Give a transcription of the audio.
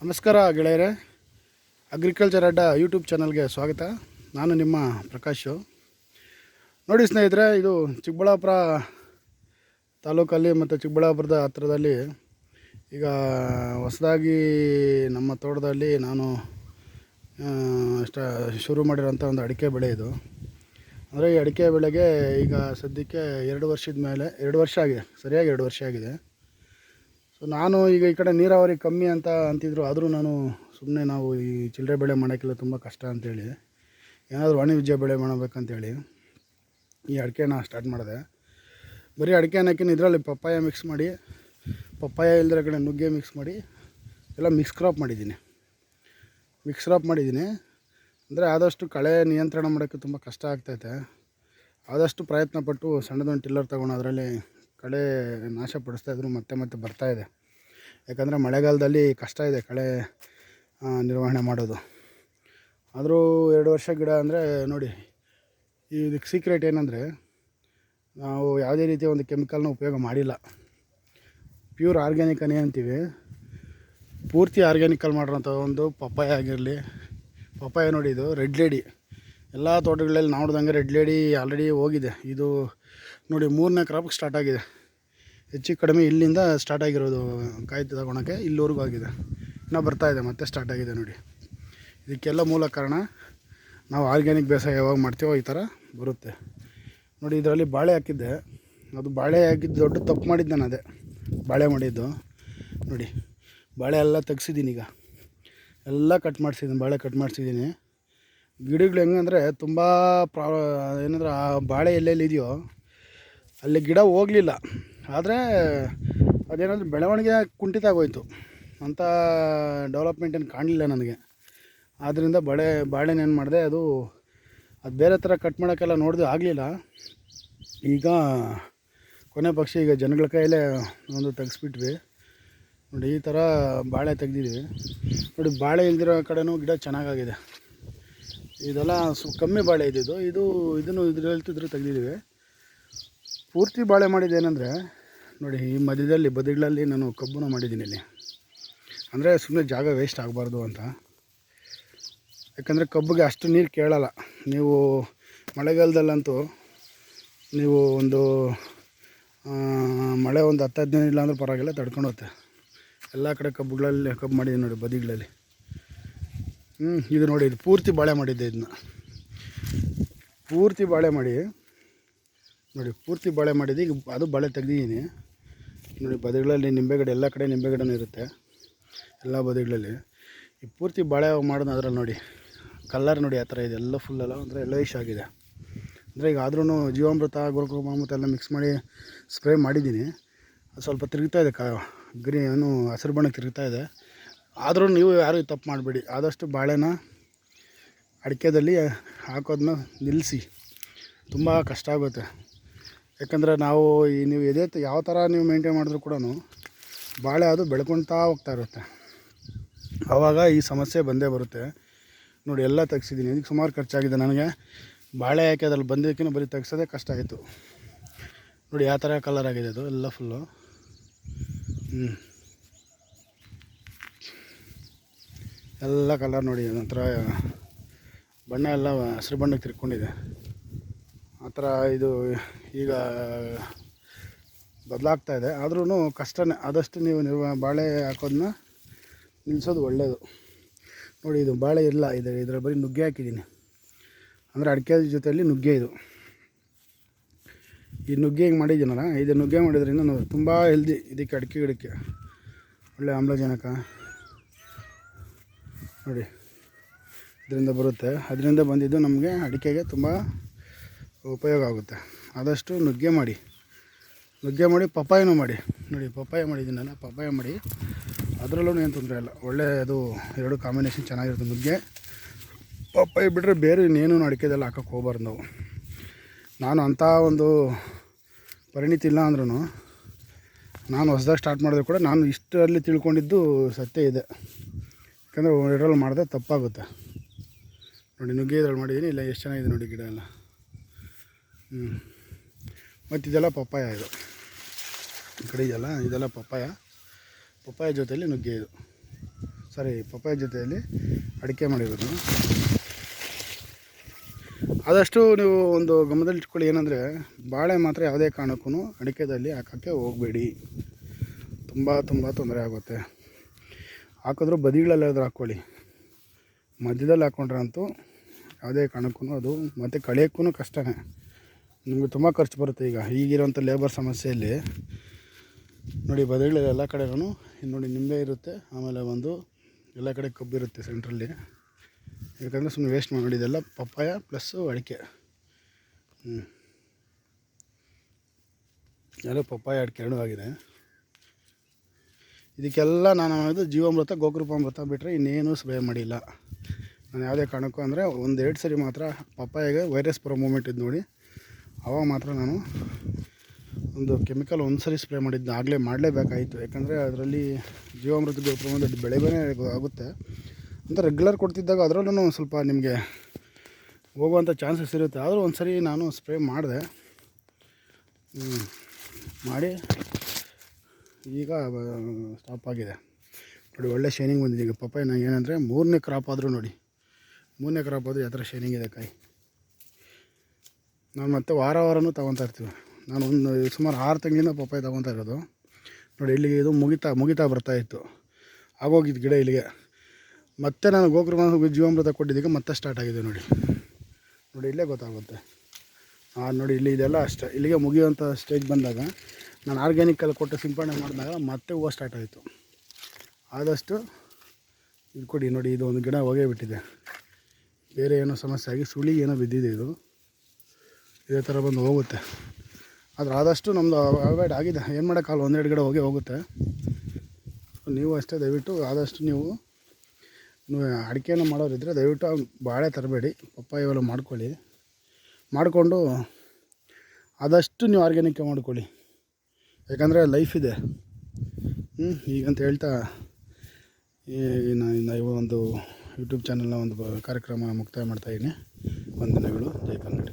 ನಮಸ್ಕಾರ ಗೆಳೆಯರೇ, ಅಗ್ರಿಕಲ್ಚರ್ ಅಡ್ಡ ಯೂಟ್ಯೂಬ್ ಚಾನಲ್ಗೆ ಸ್ವಾಗತ. ನಾನು ನಿಮ್ಮ ಪ್ರಕಾಶು. ನೋಡಿ ಸ್ನೇಹಿತರೆ, ಇದು ಚಿಕ್ಕಬಳ್ಳಾಪುರ ತಾಲೂಕಲ್ಲಿ ಮತ್ತು ಚಿಕ್ಕಬಳ್ಳಾಪುರದ ಹತ್ತಿರದಲ್ಲಿ ಈಗ ಹೊಸದಾಗಿ ನಮ್ಮ ತೋಟದಲ್ಲಿ ನಾನು ಶುರು ಮಾಡಿರೋಂಥ ಒಂದು ಅಡಿಕೆ ಬೆಳೆ ಇದು. ಅಂದರೆ ಈ ಅಡಿಕೆ ಬೆಳೆಗೆ ಈಗ ಸದ್ಯಕ್ಕೆ 2 ವರ್ಷದ ಮೇಲೆ 2 ವರ್ಷ ಆಗಿದೆ, ಸರಿಯಾಗಿ 2 ವರ್ಷ ಆಗಿದೆ. ಸೊ ನಾನು ಈಗ ಈ ಕಡೆ ನೀರಾವರಿ ಕಮ್ಮಿ ಅಂತ ಅಂತಿದ್ರು, ಆದರೂ ನಾನು ಸುಮ್ಮನೆ ನಾವು ಈ ಚಿಲ್ಲರೆ ಬೆಳೆ ಮಾಡೋಕ್ಕೆಲ್ಲ ತುಂಬ ಕಷ್ಟ ಅಂತೇಳಿ ಏನಾದರೂ ವಾಣಿಜ್ಯ ಬೆಳೆ ಮಾಡಬೇಕಂತೇಳಿ ಈ ಅಡಿಕೆನ ಸ್ಟಾರ್ಟ್ ಮಾಡಿದೆ. ಬರೀ ಅಡಿಕೆ ಅನ್ನೋಕ್ಕಿಂತ ಇದರಲ್ಲಿ ಪಪ್ಪಾಯ ಮಿಕ್ಸ್ ಮಾಡಿ, ಪಪ್ಪಾಯ ಇಲ್ದಿರೋ ಕಡೆ ನುಗ್ಗೆ ಮಿಕ್ಸ್ ಮಾಡಿ ಎಲ್ಲ ಮಿಕ್ಸ್ ಕ್ರಾಪ್ ಮಾಡಿದ್ದೀನಿ. ಅಂದರೆ ಆದಷ್ಟು ಕಳೆ ನಿಯಂತ್ರಣ ಮಾಡೋಕ್ಕೆ ತುಂಬ ಕಷ್ಟ ಆಗ್ತೈತೆ. ಆದಷ್ಟು ಪ್ರಯತ್ನಪಟ್ಟು ಸಣ್ಣದೊಂದು ಟಿಲ್ಲರ್ ತೊಗೊಂಡು ಅದರಲ್ಲಿ ಕಳೆ ನಾಶಪಡಿಸ್ತಾಯಿದ್ರು, ಮತ್ತೆ ಬರ್ತಾಯಿದೆ. ಯಾಕಂದರೆ ಮಳೆಗಾಲದಲ್ಲಿ ಕಷ್ಟ ಇದೆ ಕಳೆ ನಿರ್ವಹಣೆ ಮಾಡೋದು. ಆದರೂ 2 ವರ್ಷ ಗಿಡ ಅಂದರೆ ನೋಡಿ, ಇದಕ್ಕೆ ಸೀಕ್ರೆಟ್ ಏನಂದರೆ ನಾವು ಯಾವುದೇ ರೀತಿಯ ಒಂದು ಕೆಮಿಕಲ್ನ ಉಪಯೋಗ ಮಾಡಿಲ್ಲ. ಪ್ಯೂರ್ ಆರ್ಗ್ಯಾನಿಕನೇ ಅಂತೀವಿ. ಪೂರ್ತಿ ಆರ್ಗ್ಯಾನಿಕಲ್ ಮಾಡಿರೋಂಥ ಒಂದು ಪಪ್ಪಾಯ ಆಗಿರಲಿ. ಪಪ್ಪಾಯ ನೋಡಿ, ಇದು ರೆಡ್ ಲೇಡಿ ಎಲ್ಲ ತೋಟಗಳಲ್ಲಿ ನೋಡ್ದಂಗೆ ರೆಡ್ ಲೇಡಿ ಆಲ್ರೆಡಿ ಹೋಗಿದೆ. ಇದು ನೋಡಿ 3ನೇ ಕ್ರಾಪ್ ಸ್ಟಾರ್ಟ್ ಆಗಿದೆ. ಹೆಚ್ಚು ಕಡಿಮೆ ಇಲ್ಲಿಂದ ಸ್ಟಾರ್ಟ್ ಆಗಿರೋದು ಕಾಯಿ ತಗೊಳಕ್ಕೆ ಇಲ್ಲಿವರೆಗೂ ಆಗಿದೆ. ಇನ್ನೂ ಬರ್ತಾಯಿದೆ, ಮತ್ತೆ ಸ್ಟಾರ್ಟ್ ಆಗಿದೆ ನೋಡಿ. ಇದಕ್ಕೆಲ್ಲ ಮೂಲ ಕಾರಣ ನಾವು ಆರ್ಗ್ಯಾನಿಕ್ ಬೇಸಾಯ ಯಾವಾಗ ಮಾಡ್ತೀವೋ ಈ ಥರ ಬರುತ್ತೆ ನೋಡಿ. ಇದರಲ್ಲಿ ಬಾಳೆ ಹಾಕಿದ್ದೆ, ಅದು ಬಾಳೆ ಹಾಕಿದ್ದು ದೊಡ್ಡ ತಪ್ಪು ಮಾಡಿದ್ದು ನಾನು. ಅದೇ ಬಾಳೆ ಮಾಡಿದ್ದು ನೋಡಿ. ಬಾಳೆ ಎಲ್ಲ ತೆಗ್ಸಿದ್ದೀನಿ, ಈಗ ಎಲ್ಲ ಬಾಳೆ ಕಟ್ ಮಾಡಿಸಿದ್ದೀನಿ. ಗಿಡಗಳು ಹೆಂಗಂದರೆ ತುಂಬ ಏನಂದ್ರೆ ಆ ಬಾಳೆ ಎಲ್ಲೆಲ್ಲಿದೆಯೋ ಅಲ್ಲಿ ಗಿಡ ಹೋಗಲಿಲ್ಲ, ಆದರೆ ಅದೇನಾದರೂ ಬೆಳವಣಿಗೆ ಕುಂಠಿತ ಆಗೋಯ್ತು ಅಂತ ಡೆವಲಪ್ಮೆಂಟ್ ಏನು ಕಾಣಲಿಲ್ಲ ನನಗೆ. ಆದ್ದರಿಂದ ಬಾಳೆನ ಏನು ಮಾಡಿದೆ, ಅದು ಬೇರೆ ಥರ ಕಟ್ ಮಾಡೋಕ್ಕೆಲ್ಲ ನೋಡಿದೆ, ಆಗಲಿಲ್ಲ. ಈಗ ಕೊನೆ ಪಕ್ಷ ಈಗ ಜನಗಳ ಕೈಯಲ್ಲೇ ಒಂದು ತೆಗೆಸ್ಬಿಟ್ವಿ ನೋಡಿ. ಈ ಥರ ಬಾಳೆ ತೆಗ್ದಿದ್ದೀವಿ ನೋಡಿ. ಬಾಳೆ ಇಲ್ದಿರೋ ಕಡೆನೂ ಗಿಡ ಚೆನ್ನಾಗಾಗಿದೆ. ಇದೆಲ್ಲ ಕಮ್ಮಿ ಬಾಳೆ ಇದ್ದಿದ್ದು, ಇದನ್ನು ಇದ್ರ ತೆಗ್ದಿದ್ದೀವಿ. ಪೂರ್ತಿ ಬಾಳೆ ಮಾಡಿದ್ದೇನೆಂದರೆ ನೋಡಿ, ಈ ಮಧ್ಯದಲ್ಲಿ ಬದಿಗಳಲ್ಲಿ ನಾನು ಕಬ್ಬನ್ನು ಮಾಡಿದ್ದೀನಿ ಇಲ್ಲಿ. ಅಂದರೆ ಸುಮ್ಮನೆ ಜಾಗ ವೇಸ್ಟ್ ಆಗಬಾರ್ದು ಅಂತ. ಯಾಕಂದರೆ ಕಬ್ಬಿಗೆ ಅಷ್ಟು ನೀರು ಕೇಳಲ್ಲ. ನೀವು ಮಳೆಗಾಲದಲ್ಲಂತೂ ನೀವು ಒಂದು ಮಳೆ ಒಂದು 10-15 ದಿನ ಇಲ್ಲ ಅಂದ್ರೆ ಪರವಾಗಿಲ್ಲ, ತಡ್ಕೊಂಡೋಗುತ್ತೆ. ಎಲ್ಲ ಕಡೆ ಕಬ್ಬು ಮಾಡಿದ್ದೀನಿ ನೋಡಿ ಬದಿಗಳಲ್ಲಿ. ಇದು ನೋಡಿ, ಇದು ಪೂರ್ತಿ ಬಾಳೆ ಮಾಡಿದ್ದೆ. ಇದನ್ನ ಪೂರ್ತಿ ಬಾಳೆ ಮಾಡಿ ನೋಡಿ, ಪೂರ್ತಿ ಬಾಳೆ ಮಾಡಿದ್ದು. ಈಗ ಅದು ಬಾಳೆ ತೆಗ್ದಿದ್ದೀನಿ ನೋಡಿ. ಬದಿಗಳಲ್ಲಿ ನಿಂಬೆಗಿಡ, ಎಲ್ಲ ಕಡೆ ನಿಂಬೆಗಿಡನೂ ಇರುತ್ತೆ ಎಲ್ಲ ಬದಿಗಳಲ್ಲಿ. ಈ ಪೂರ್ತಿ ಬಾಳೆ ಮಾಡೋದು ಅದರಲ್ಲಿ ನೋಡಿ, ಕಲ್ಲರ್ ನೋಡಿ ಆ ಥರ ಇದೆ. ಎಲ್ಲ ಫುಲ್ಲೆಲ್ಲ ಅಂದರೆ ಯೆಲ್ಲೋಯಿಶ್ ಆಗಿದೆ. ಅಂದರೆ ಈಗ ಆದ್ರೂ ಜೀವಾಮೃತ, ಗೋಕೃಪಾಮೃತ ಎಲ್ಲ ಮಿಕ್ಸ್ ಮಾಡಿ ಸ್ಪ್ರೇ ಮಾಡಿದ್ದೀನಿ. ಅದು ಸ್ವಲ್ಪ ತಿರುಗ್ತಾ ಇದೆ, ಏನು ಹಸಿರು ಬಣ್ಣಕ್ಕೆ ತಿರುಗ್ತಾ ಇದೆ. ಆದರೂ ನೀವು ಯಾರೂ ತಪ್ಪು ಮಾಡಬೇಡಿ. ಆದಷ್ಟು ಬಾಳೆನ ಅಡಿಕೆದಲ್ಲಿ ಹಾಕೋದನ್ನ ನಿಲ್ಲಿಸಿ. ತುಂಬ ಕಷ್ಟ ಆಗುತ್ತೆ. ಯಾಕಂದರೆ ನಾವು ನೀವು ಯಾವ ಥರ ನೀವು ಮೇಂಟೈನ್ ಮಾಡಿದ್ರೂ ಕೂಡ ಬಾಳೆ ಅದು ಬೆಳ್ಕೊಳ್ತಾ ಹೋಗ್ತಾ ಇರುತ್ತೆ. ಆವಾಗ ಈ ಸಮಸ್ಯೆ ಬಂದೇ ಬರುತ್ತೆ ನೋಡಿ. ಎಲ್ಲ ತೆಗ್ಸಿದ್ದೀನಿ. ಇದಕ್ಕೆ ಸುಮಾರು ಖರ್ಚಾಗಿದೆ ನನಗೆ. ಬಾಳೆ ಹಾಕಿ ಅದ್ರಲ್ಲಿ ಬಂದಿದ್ದಕ್ಕಿಂತ ಬರೀ ತೆಗ್ಸೋದೇ ಕಷ್ಟ ಆಯಿತು ನೋಡಿ. ಯಾವ ಥರ ಕಲರ್ ಆಗಿದೆ ಅದು ಎಲ್ಲ ಫುಲ್ಲು. ಎಲ್ಲ ಕಲರ್ ನೋಡಿ, ಒಂಥರ ಬಣ್ಣ ಎಲ್ಲ ಹಸಿರು ಬಣ್ಣಕ್ಕೆ ತಿರ್ಕೊಂಡಿದೆ ಆ ಥರ. ಇದು ಈಗ ಬದಲಾಗ್ತಾಯಿದೆ, ಆದ್ರೂ ಕಷ್ಟನೇ. ಆದಷ್ಟು ನೀವು ಬಾಳೆ ಹಾಕೋದನ್ನ ನಿಲ್ಲಿಸೋದು ಒಳ್ಳೆಯದು ನೋಡಿ. ಇದು ಬಾಳೆ ಇಲ್ಲ, ಇದರ ಬರೀ ನುಗ್ಗೆ ಹಾಕಿದ್ದೀನಿ. ಅಂದರೆ ಅಡಿಕೆ ಜೊತೆಯಲ್ಲಿ ನುಗ್ಗೆ. ಈ ನುಗ್ಗೆ ಹಿಂಗೆ ಮಾಡಿದ್ದೀನಲ್ಲ, ಇದು ನುಗ್ಗೆ ಮಾಡಿದ್ರಿಂದ ತುಂಬ ಹೆಲ್ದಿ. ಇದಕ್ಕೆ ಅಡಿಕೆ ಗಿಡಕ್ಕೆ ಒಳ್ಳೆ ಆಮ್ಲಜನಕ ನೋಡಿ ಇದರಿಂದ ಬರುತ್ತೆ. ಅದರಿಂದ ಬಂದಿದ್ದು ನಮಗೆ ಅಡಿಕೆಗೆ ತುಂಬ ಉಪಯೋಗ ಆಗುತ್ತೆ. ಆದಷ್ಟು ನುಗ್ಗೆ ಮಾಡಿ ಪಪ್ಪಾಯನೂ ಮಾಡಿ ನೋಡಿ. ಪಪ್ಪಾಯ ಮಾಡಿದ್ದೀನಲ್ಲ, ಪಪ್ಪಾಯ ಮಾಡಿ, ಅದರಲ್ಲೂ ಏನು ತೊಂದರೆ ಇಲ್ಲ. ಒಳ್ಳೆ ಅದು ಎರಡು ಕಾಂಬಿನೇಷನ್ ಚೆನ್ನಾಗಿರುತ್ತೆ. ನುಗ್ಗೆ ಪಪ್ಪಾಯ ಬಿಟ್ಟರೆ ಬೇರೆ ಇನ್ನೇನು ಅಡಿಕೆದೆಲ್ಲ ಹಾಕೋಕ್ಕೆ ಹೋಗ್ಬಾರ್ದು ನಾವು. ನಾನು ಅಂಥ ಒಂದು ಪರಿಣಿತಿ ಇಲ್ಲ ಅಂದ್ರೂ ನಾನು ಹೊಸದಾಗಿ ಸ್ಟಾರ್ಟ್ ಮಾಡಿದ್ರು ಕೂಡ ನಾನು ಇಷ್ಟರಲ್ಲಿ ತಿಳ್ಕೊಂಡಿದ್ದು ಸತ್ಯ ಇದೆ. ಯಾಕಂದರೆ ಇದರಲ್ಲಿ ಮಾಡಿದ್ರೆ ತಪ್ಪಾಗುತ್ತೆ ನೋಡಿ. ನುಗ್ಗೆ ಇದ್ರಲ್ಲಿ ಮಾಡಿದ್ದೀನಿ, ಇಲ್ಲ ಎಷ್ಟು ಚೆನ್ನಾಗಿದೆ ನೋಡಿ ಗಿಡ ಎಲ್ಲ. ಮತ್ತು ಇದೆಲ್ಲ ಪಪ್ಪಾಯ. ಇದು ಈ ಕಡೆ ಇದೆಲ್ಲ ಪಪ್ಪಾಯ ಜೊತೆಯಲ್ಲಿ ನುಗ್ಗೆ. ಇದು ಪಪ್ಪಾಯ ಜೊತೆಯಲ್ಲಿ ಅಡಿಕೆ ಮಾಡಿರೋದು. ಆದಷ್ಟು ನೀವು ಒಂದು ಗಮನದಲ್ಲಿಟ್ಕೊಳ್ಳಿ, ಏನಂದರೆ ಬಾಳೆ ಮಾತ್ರ ಯಾವುದೇ ಕಾರಣಕ್ಕೂ ಅಡಿಕೆದಲ್ಲಿ ಹಾಕೋಕ್ಕೆ ಹೋಗಬೇಡಿ. ತುಂಬ ತೊಂದರೆ ಆಗುತ್ತೆ. ಹಾಕಿದ್ರೂ ಬದಿಗಳಲ್ಲಾದ್ರೂ ಹಾಕ್ಕೊಳ್ಳಿ, ಮಧ್ಯದಲ್ಲಿ ಹಾಕ್ಕೊಂಡ್ರೆ ಅಂತೂ ಯಾವುದೇ ಕಾರಣಕ್ಕೂ ಅದು ಮತ್ತು ಕಳೆಯೋಕ್ಕೂ ಕಷ್ಟನೇ. ನಿಮಗೆ ತುಂಬ ಖರ್ಚು ಬರುತ್ತೆ. ಈಗಿರೋಂಥ ಲೇಬರ್ ಸಮಸ್ಯೆಯಲ್ಲಿ ನೋಡಿ, ಬದಿಗಳಲ್ಲಿ ಎಲ್ಲ ಕಡೆಗೂ ನೋಡಿ ನಿಂಬೆ ಇರುತ್ತೆ, ಆಮೇಲೆ ಒಂದು ಎಲ್ಲ ಕಡೆ ಕಬ್ಬಿರುತ್ತೆ ಸೆಂಟ್ರಲ್ಲಿ. ಯಾಕಂದರೆ ಸುಮ್ಮನೆ ವೇಸ್ಟ್ ಮಾಡಿದೆಲ್ಲ ಪಪ್ಪಾಯ ಪ್ಲಸ್ಸು ಅಡಿಕೆ. ಎಲ್ಲ ಪಪ್ಪಾಯ ಅಡಿಕೆ ಎರಡೂ ಆಗಿದೆ. ಇದಕ್ಕೆಲ್ಲ ನಾನು ಮಾಡೋದು ಜೀವಾಮೃತ, ಗೋಕೃಪಾಮೃತ ಬಿಟ್ಟರೆ ಇನ್ನೇನು ಸ್ಪ್ರೇ ಮಾಡಿಲ್ಲ ನಾನು ಯಾವುದೇ ಕಾರಣಕ್ಕೂ. ಅಂದರೆ 1-2 ಸರಿ ಮಾತ್ರ ಪಪ್ಪಾಯಿಗೆ ವೈರಸ್ ಬರೋ ಮೂಮೆಂಟ್ ಇದ್ದು ನೋಡಿ, ಆವಾಗ ಮಾತ್ರ ನಾನು ಒಂದು ಕೆಮಿಕಲ್ ಒಂದು ಸರಿ ಸ್ಪ್ರೇ ಮಾಡಿದ್ದು. ಆಗಲೇ ಮಾಡಲೇಬೇಕಾಯಿತು, ಯಾಕಂದರೆ ಅದರಲ್ಲಿ ಜೀವಾಮೃತ ಗೋಕೃಪಾಮೃತ ಬೆಳೆ ಆಗುತ್ತೆ ಅಂತ ರೆಗ್ಯುಲರ್ ಕೊಡ್ತಿದ್ದಾಗ ಅದರಲ್ಲೂ ಸ್ವಲ್ಪ ನಿಮಗೆ ಹೋಗುವಂಥ ಚಾನ್ಸಸ್ ಇರುತ್ತೆ. ಆದರೂ ಒಂದು ಸರಿ ನಾನು ಸ್ಪ್ರೇ ಮಾಡಿದೆ, ಮಾಡಿ ಈಗ ಸ್ಟಾಪ್ ಆಗಿದೆ ನೋಡಿ. ಒಳ್ಳೆ ಶೈನಿಂಗ್ ಬಂದಿದೆ ಈಗ ಪಪ್ಪಾಯ. ನಂಗೆ ಏನಂದರೆ 3ನೇ ಕ್ರಾಪ್ ಆದರೂ ನೋಡಿ, 3ನೇ ಕ್ರಾಪ್ ಆದರೂ ಯಾವ ಥರ ಶೈನಿಂಗ್ ಇದೆ ಕಾಯಿ. ನಾನು ಮತ್ತೆ ವಾರನೂ ತೊಗೊತಾ ಇರ್ತೀವಿ. ನಾನು ಸುಮಾರು 6 ತಿಂಗಳಿಂದ ಪಪ್ಪಾಯ ತೊಗೊತಾ ಇರೋದು ನೋಡಿ. ಇಲ್ಲಿಗೆ ಇದು ಮುಗಿತಾ ಬರ್ತಾಯಿತ್ತು, ಆಗೋಗಿದ್ದು ಗಿಡ ಇಲ್ಲಿಗೆ. ಮತ್ತೆ ನಾನು ಗೋಕೃಪಾಮೃತ ಜೀವಾಮೃತ ಕೊಟ್ಟಿದ್ದಕ್ಕೆ ಮತ್ತೆ ಸ್ಟಾರ್ಟ್ ಆಗಿದೆ ನೋಡಿ. ಇಲ್ಲೇ ಗೊತ್ತಾಗುತ್ತೆ ನೋಡಿ. ಇದೆಲ್ಲ ಅಷ್ಟೇ, ಇಲ್ಲಿಗೆ ಮುಗಿಯುವಂಥ ಸ್ಟೇಜ್ ಬಂದಾಗ ನಾನು ಆರ್ಗ್ಯಾನಿಕಲ್ಲಿ ಕೊಟ್ಟು ಸಿಂಪಡಣೆ ಮಾಡಿದಾಗ ಮತ್ತೆ ಹೂವು ಸ್ಟಾರ್ಟ್ ಆಯಿತು. ಆದಷ್ಟು ಇದು ಕೊಡಿ ನೋಡಿ. ಇದು ಒಂದು ಗಿಡ ಹೊಗೆ ಬಿಟ್ಟಿದೆ, ಬೇರೆ ಏನೋ ಸಮಸ್ಯೆ ಆಗಿ ಸುಳಿ ಏನೋ ಬಿದ್ದಿದೆ. ಇದೇ ಥರ ಬಂದು ಹೋಗುತ್ತೆ. ಆದರೆ ಆದಷ್ಟು ನಮ್ಮದು ಅವಾಯ್ಡ್ ಆಗಿದೆ, ಏನು ಮಾಡೋಕ್ಕಾಗಲ್ಲ. 1-2 ಗಿಡ ಹೋಗುತ್ತೆ. ನೀವು ಅಷ್ಟೇ ದಯವಿಟ್ಟು ಆದಷ್ಟು ನೀವು ಅಡಿಕೆಯನ್ನು ಮಾಡೋರಿದ್ದರೆ ದಯವಿಟ್ಟು ಬಾಳೆ ತರಬೇಡಿ, ಪಪ್ಪಾಯ ಇವೆಲ್ಲ ಮಾಡಿಕೊಂಡು ಆದಷ್ಟು ನೀವು ಆರ್ಗ್ಯಾನಿಕ್ ಮಾಡ್ಕೊಳ್ಳಿ. ಯಾಕಂದರೆ ಲೈಫ್ ಇದೆ. ಈಗಂತ ಹೇಳ್ತಾ ಒಂದು ಯೂಟ್ಯೂಬ್ ಚಾನಲ್ನ ಒಂದು ಕಾರ್ಯಕ್ರಮ ಮುಕ್ತಾಯ ಮಾಡ್ತಾಯಿದ್ದೀನಿ. ವಂದನೆಗಳು. ಜೈ ಕನ್ನಡ.